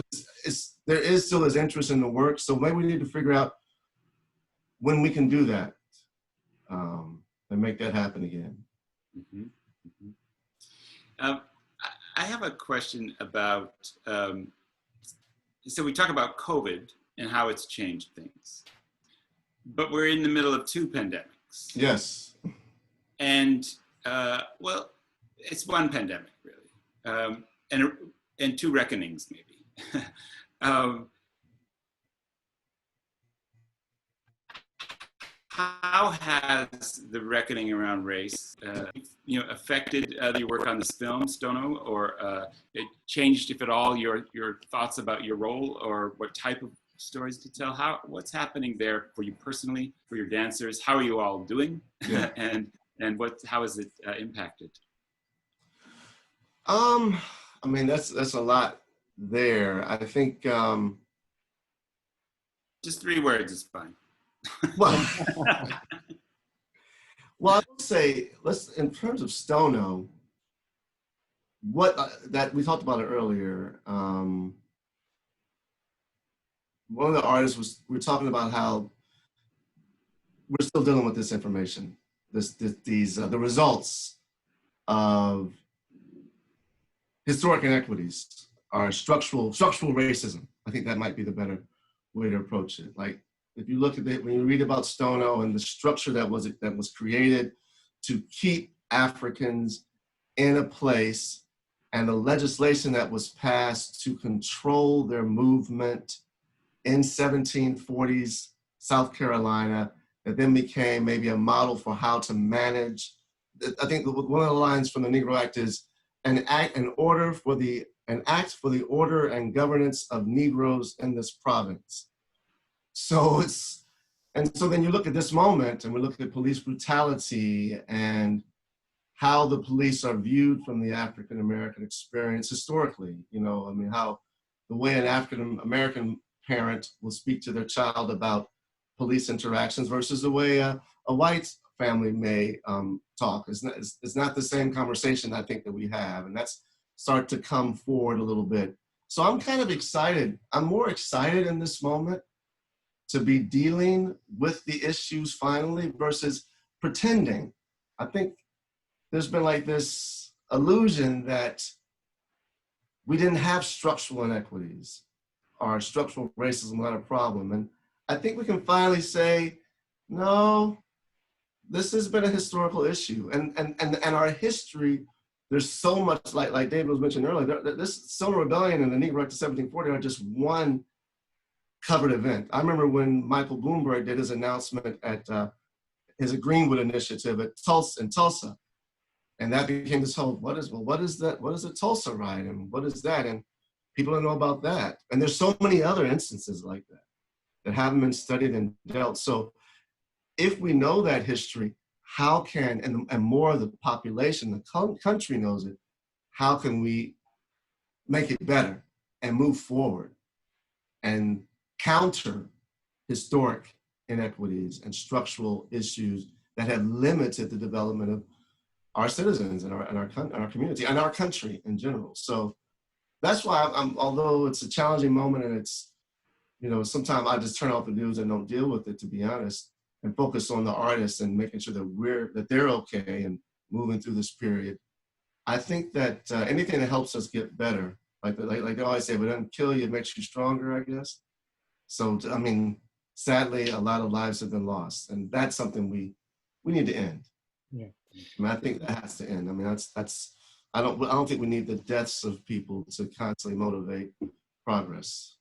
is still this interest in the work. So maybe we need to figure out when we can do that and make that happen again. Mm-hmm. Mm-hmm. I have a question about, so we talk about COVID and how it's changed things, but we're in the middle of 2 pandemics. Yes. And well, it's one pandemic really, and 2 reckonings maybe. How has the reckoning around race, affected your work on this film, Stono, or it changed, if at all, your thoughts about your role or what type of stories to tell? What's happening there for you personally, for your dancers? How are you all doing, Yeah. and how has it impacted? I mean, that's a lot there. I think. Just 3 words is fine. Well, I would say, in terms of Stono, that we talked about it earlier. One of the artists we were talking about how we're still dealing with this information, the results of historic inequities are structural racism. I think that might be the better way to approach it. Like, if you look at it, when you read about Stono and the structure that was created to keep Africans in a place, and the legislation that was passed to control their movement in 1740s South Carolina, that then became maybe a model for how to manage. I think one of the lines from the Negro Act is an act for the order and governance of Negroes in this province. So then you look at this moment and we look at police brutality and how the police are viewed from the African-American experience historically. How the way an African-American parent will speak to their child about police interactions versus the way a white family may talk. It's not the same conversation, I think, that we have, and that's start to come forward a little bit. So I'm kind of excited. I'm more excited in this moment to be dealing with the issues finally versus pretending. I think there's been like this illusion that we didn't have structural inequities or structural racism not a problem. And I think we can finally say, no, this has been a historical issue. And our history, there's so much, like David was mentioning earlier, this Stono Rebellion and the Negro Act of 1740 are just one covered event. I remember when Michael Bloomberg did his announcement at his Greenwood initiative in Tulsa. And that became this whole, what is that? What is a Tulsa riot? And what is that? And people don't know about that. And there's so many other instances like that haven't been studied and dealt. So if we know that history, how can, and more of the population, the country knows it, how can we make it better and move forward and counter historic inequities and structural issues that have limited the development of our citizens and our community and our country in general. So that's why although it's a challenging moment and it's, sometimes I just turn off the news and don't deal with it, to be honest, and focus on the artists and making sure that they're okay and moving through this period. I think that anything that helps us get better, like they always say, if it doesn't kill you, it makes you stronger, I guess. So, sadly, a lot of lives have been lost, and that's something we need to end. Yeah. I think that has to end. I don't think we need the deaths of people to constantly motivate progress.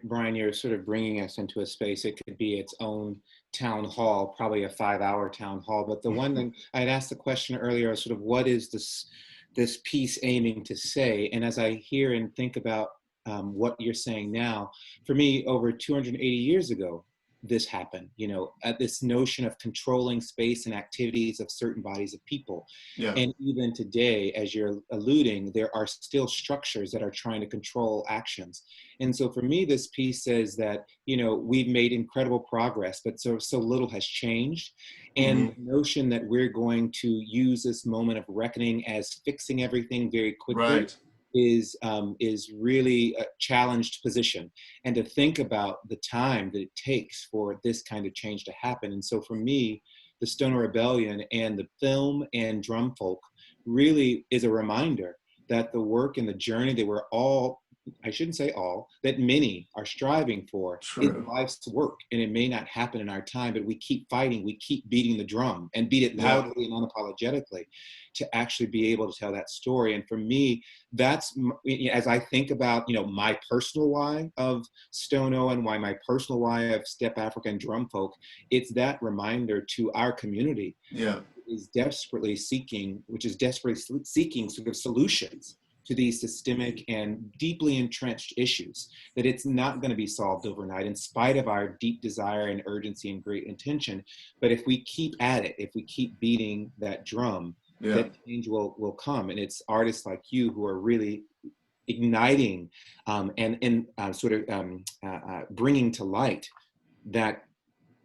Brian, you're sort of bringing us into a space. It could be its own town hall, probably a 5-hour town hall. But the one thing I'd asked the question earlier, sort of what is this piece aiming to say? And as I hear and think about what you're saying now, for me, over 280 years ago, this happened, at this notion of controlling space and activities of certain bodies of people. Yeah. And even today, as you're alluding, there are still structures that are trying to control actions. And so for me, this piece says that, we've made incredible progress, but so little has changed. And the notion that we're going to use this moment of reckoning as fixing everything very quickly is really a challenged position. And to think about the time that it takes for this kind of change to happen. And so for me, the Stoner Rebellion and the film and Drum Folk really is a reminder that the work and the journey that we're all, I shouldn't say all, that many are striving for is life's work. And it may not happen in our time, but we keep fighting, we keep beating the drum and beat it loudly and unapologetically to actually be able to tell that story. And for me, that's, as I think about, my personal why of Stono and why my personal why of Step Afrika and Drum Folk, it's that reminder to our community is desperately seeking sort of solutions to these systemic and deeply entrenched issues, that it's not going to be solved overnight in spite of our deep desire and urgency and great intention. But if we keep at it, if we keep beating that drum, that change will come. And it's artists like you who are really igniting and bringing to light that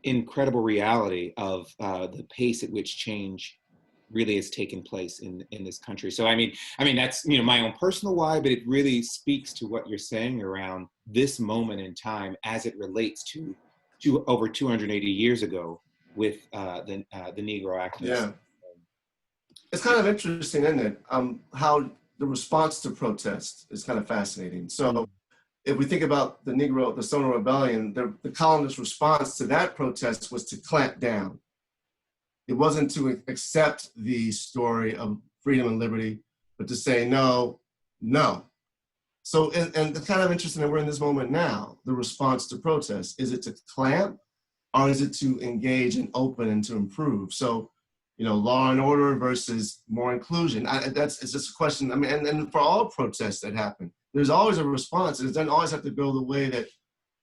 incredible reality of the pace at which change really has taken place in this country. So I mean that's my own personal why, but it really speaks to what you're saying around this moment in time as it relates to over 280 years ago with the Negro activists. Yeah, it's kind of interesting, isn't it? How the response to protest is kind of fascinating. So if we think about the Stoner Rebellion, the colonists' response to that protest was to clamp down. It wasn't to accept the story of freedom and liberty, but to say no. So, and it's kind of interesting that we're in this moment now, the response to protest. Is it to clamp, or is it to engage and open and to improve? So, law and order versus more inclusion. It's just a question. I mean, and for all protests that happen, there's always a response. It doesn't always have to go the way that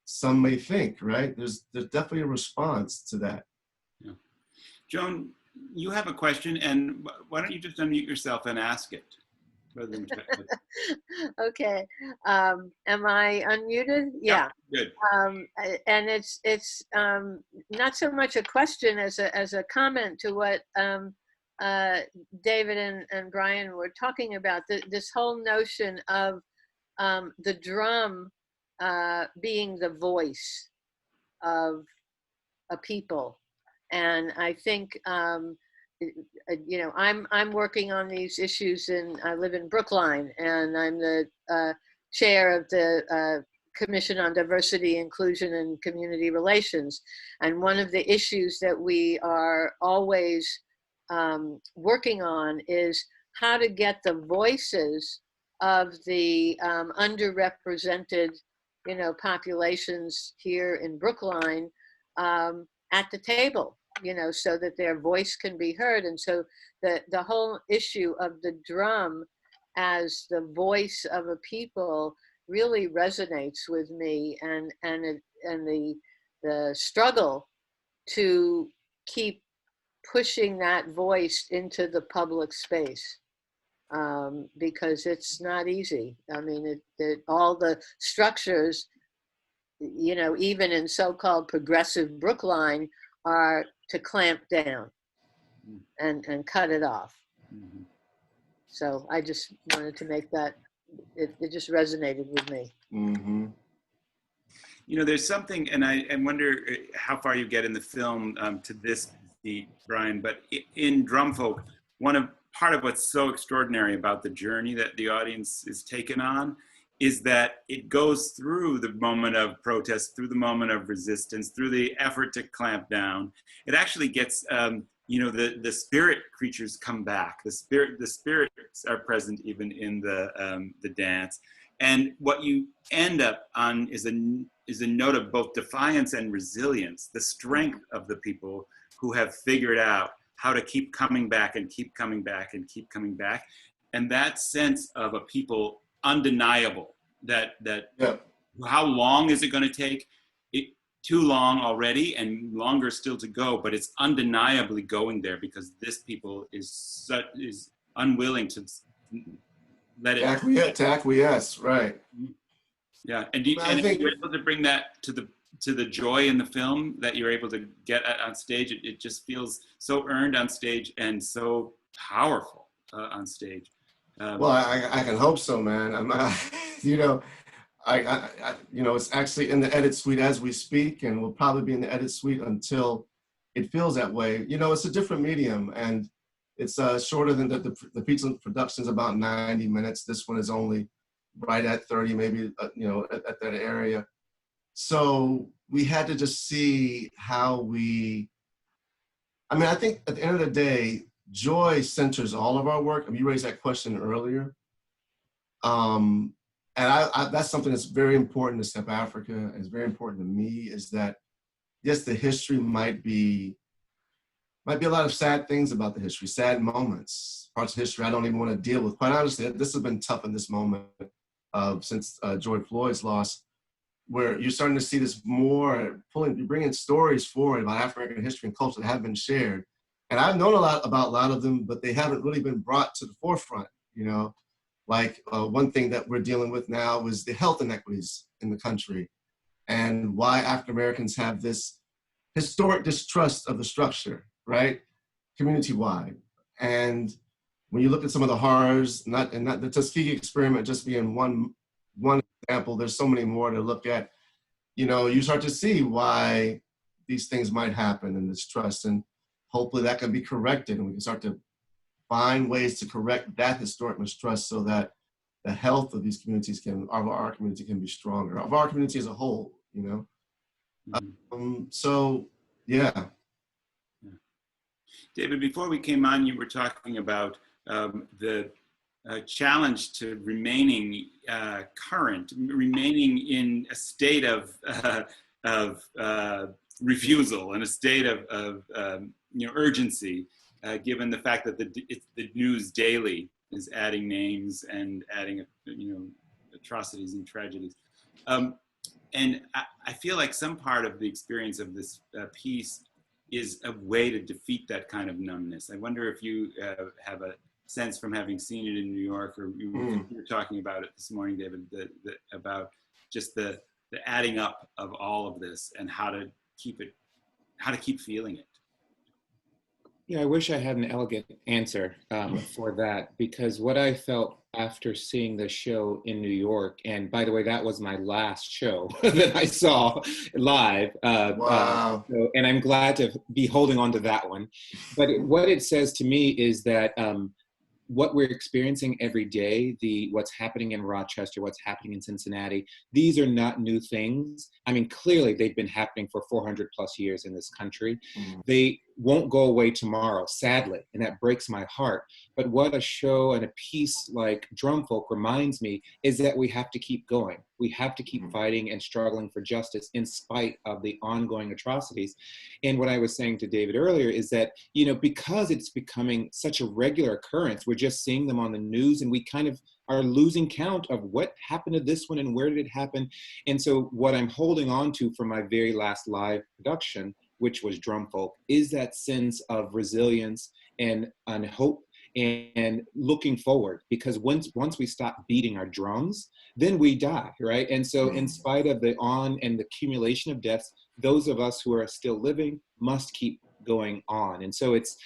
some may think, right? There's definitely a response to that. Yeah. Joan, you have a question, and why don't you just unmute yourself and ask it? Rather than Okay. Am I unmuted? Yeah. Good. And it's not so much a question as a comment to what David and Brian were talking about. This whole notion of the drum being the voice of a people. And I think, I'm working on these issues I live in Brookline, and I'm the chair of the Commission on Diversity, Inclusion, and Community Relations. And one of the issues that we are always working on is how to get the voices of the underrepresented, populations here in Brookline at the table, so that their voice can be heard. And so the whole issue of the drum as the voice of a people really resonates with me, and the struggle to keep pushing that voice into the public space, because it's not easy. I mean, all the structures, even in so-called progressive Brookline, are to clamp down and cut it off. Mm-hmm. So I just wanted to make that, it just resonated with me. Mm-hmm. There's something, and I wonder how far you get in the film to this beat, Brian, but in Drum Folk, part of what's so extraordinary about the journey that the audience is taken on is that it goes through the moment of protest, through the moment of resistance, through the effort to clamp down. It actually gets, the spirit creatures come back. The spirits are present even in the dance. And what you end up on is a note of both defiance and resilience, the strength of the people who have figured out how to keep coming back and keep coming back and keep coming back. And that sense of a people undeniable, that how long is it going to take? Too long already, and longer still to go, but it's undeniably going there because this people is unwilling to let it to acquiesce, right? Yeah, and are you able to bring that to to the joy in the film that you're able to get on stage. It just feels so earned on stage and so powerful on stage. Well, I can hope so, man. You know, you know, it's actually in the edit suite as we speak, and will probably be in the edit suite until it feels that way. You know, it's a different medium, and it's shorter than the pizza production is about 90 minutes. This one is only right at 30, maybe, you know, at that area. So we had to just see how I mean, I think at the end of the day, joy centers all of our work. I mean, you raised that question earlier. And that's something that's very important to Step Africa, and it's very important to me, is that, yes, the history might be a lot of sad things about the history, sad moments, parts of history I don't even want to deal with. Quite honestly, this has been tough in this moment since George Floyd's loss, where you're starting to see this more, bringing stories forward about African history and culture that have been shared. And I've known about a lot of them, but they haven't really been brought to the forefront, you know? Like one thing that we're dealing with now is the health inequities in the country, and why African Americans have this historic distrust of the structure, right? Community-wide. And when you look at some of the horrors, not the Tuskegee experiment just being one example, there's so many more to look at. You know, you start to see why these things might happen, and this trust, and hopefully that can be corrected, and we can start to find ways to correct that historic mistrust so that the health of these communities our community can be stronger, of our community as a whole, you know? Mm-hmm. So, yeah. David, before we came on, you were talking about the challenge to remaining current, remaining in a state of refusal and a state of you know, urgency, given the fact that the news daily is adding names and adding, you know, atrocities and tragedies. And I feel like some part of the experience of this piece is a way to defeat that kind of numbness. I wonder if you have a sense from having seen it in New York, or you were talking about it this morning, David, about just the adding up of all of this and how to keep feeling it. Yeah, I wish I had an elegant answer for that, because what I felt after seeing the show in New York, and by the way, that was my last show that I saw live. Wow. And I'm glad to be holding on to that one. But what it says to me is that what we're experiencing every day, what's happening in Rochester, what's happening in Cincinnati, these are not new things. I mean, clearly they've been happening for 400 plus years in this country. They won't go away tomorrow, sadly, and that breaks my heart. But what a show and a piece like Drumfolk reminds me is that we have to keep going. We have to keep fighting and struggling for justice in spite of the ongoing atrocities. And what I was saying to David earlier is that, you know, because it's becoming such a regular occurrence, we're just seeing them on the news, and we kind of are losing count of what happened to this one and where did it happen. And so what I'm holding on to from my very last live production, which was Drumfolk, is that sense of resilience and hope and looking forward, because once we stop beating our drums, then we die, right? And so in spite of the accumulation of deaths, those of us who are still living must keep going on. And so it's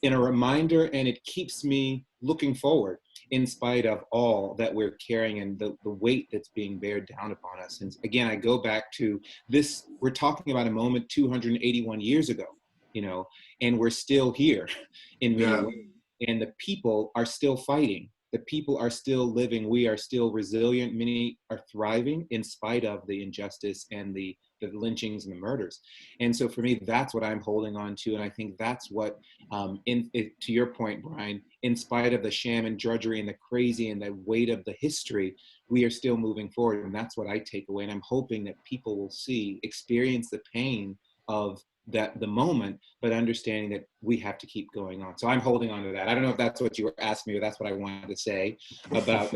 in a reminder, and it keeps me looking forward in spite of all that we're carrying and the weight that's being bared down upon us. And again, I go back to this, we're talking about a moment 281 years ago, you know, and we're still here in many ways. And the people are still fighting. The people are still living. We are still resilient. Many are thriving in spite of the injustice and the lynchings and the murders. And so for me, that's what I'm holding on to. And I think that's what, to your point, Brian, in spite of the sham and drudgery and the crazy and the weight of the history, we are still moving forward. And that's what I take away. And I'm hoping that people will experience the pain of the moment, but understanding that we have to keep going on. So I'm holding on to that. I don't know if that's what you were asking me, or that's what I wanted to say about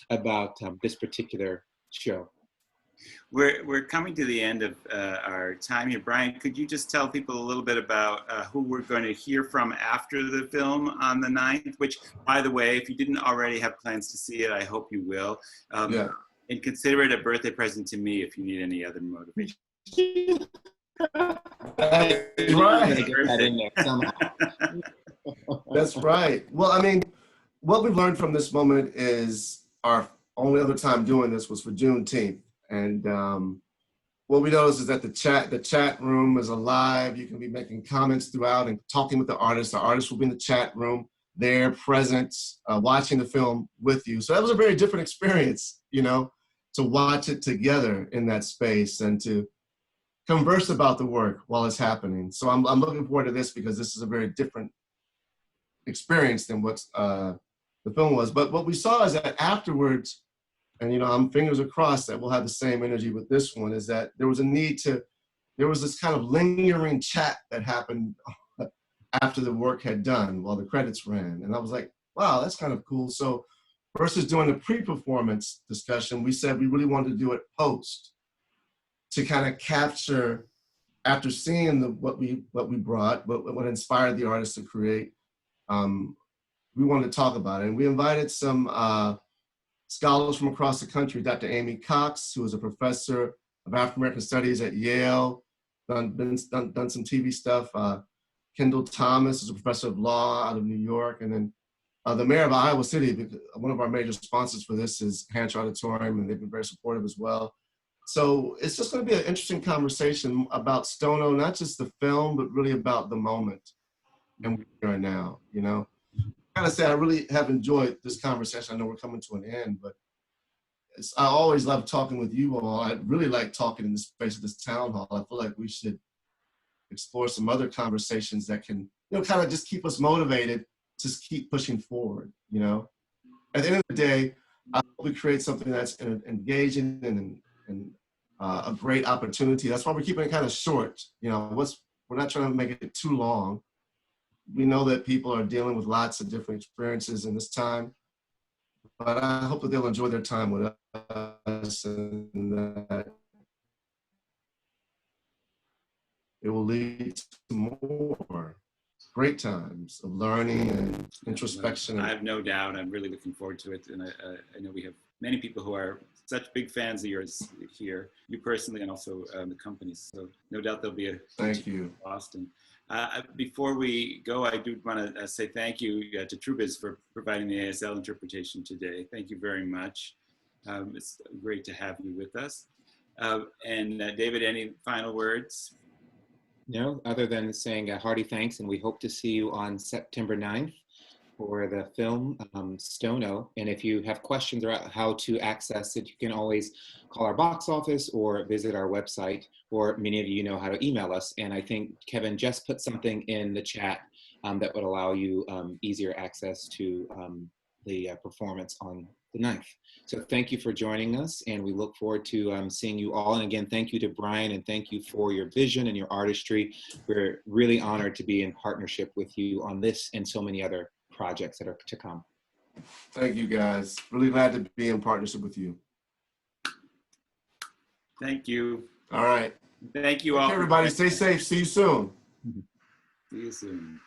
about this particular show. We're coming to the end of our time here. Brian, could you just tell people a little bit about who we're going to hear from after the film on the 9th, which, by the way, if you didn't already have plans to see it, I hope you will. And consider it a birthday present to me if you need any other motivation. That's right. Get that in there somehow. That's right. Well, I mean, what we've learned from this moment is our only other time doing this was for Juneteenth. And what we noticed is that the chat room is alive. You can be making comments throughout and talking with the artists. The artists will be in the chat room, there, present, watching the film with you. So that was a very different experience, you know, to watch it together in that space and to converse about the work while it's happening. So I'm looking forward to this because this is a very different experience than what the film was. But what we saw is that afterwards, and you know, I'm fingers crossed that we'll have the same energy with this one, is that there was this kind of lingering chat that happened after the work had done while the credits ran. And I was like, wow, that's kind of cool. So versus doing the pre-performance discussion, we said we really wanted to do it post to kind of capture, after seeing what we brought, what inspired the artists to create, we wanted to talk about it. And we invited some scholars from across the country, Dr. Amy Cox, who is a professor of African American Studies at Yale, done some TV stuff. Kendall Thomas is a professor of law out of New York. And then the mayor of Iowa City, one of our major sponsors for this is Hancher Auditorium, and they've been very supportive as well. So it's just going to be an interesting conversation about Stono, not just the film, but really about the moment and where we are now, you know. I gotta say, I really have enjoyed this conversation. I know we're coming to an end, but I always love talking with you all. I really like talking in the space of this town hall. I feel like we should explore some other conversations that can, you know, kind of just keep us motivated, just keep pushing forward, you know. At the end of the day, I hope we create something that's engaging and a great opportunity. That's why we're keeping it kind of short. You know, we're not trying to make it too long. We know that people are dealing with lots of different experiences in this time, but I hope that they'll enjoy their time with us and that it will lead to more great times of learning and introspection. I have no doubt. I'm really looking forward to it. And I know we have many people who are such big fans of yours here, you personally and also the companies. So no doubt there'll be a thank you, Boston. Before we go, I do want to say thank you to Trubiz for providing the ASL interpretation today. Thank you very much. It's great to have you with us. And David, any final words? No, other than saying a hearty thanks, and we hope to see you on September 9th for the film Stono. And if you have questions about how to access it, you can always call our box office or visit our website, or many of you know how to email us. And I think Kevin just put something in the chat that would allow you easier access to the performance on the 9th. So thank you for joining us, and we look forward to seeing you all. And again, thank you to Brian, and thank you for your vision and your artistry. We're really honored to be in partnership with you on this and so many other projects that are to come. Thank you, guys. Really glad to be in partnership with you. Thank you. All right. Thank you all. Everybody, stay safe. See you soon. See you soon.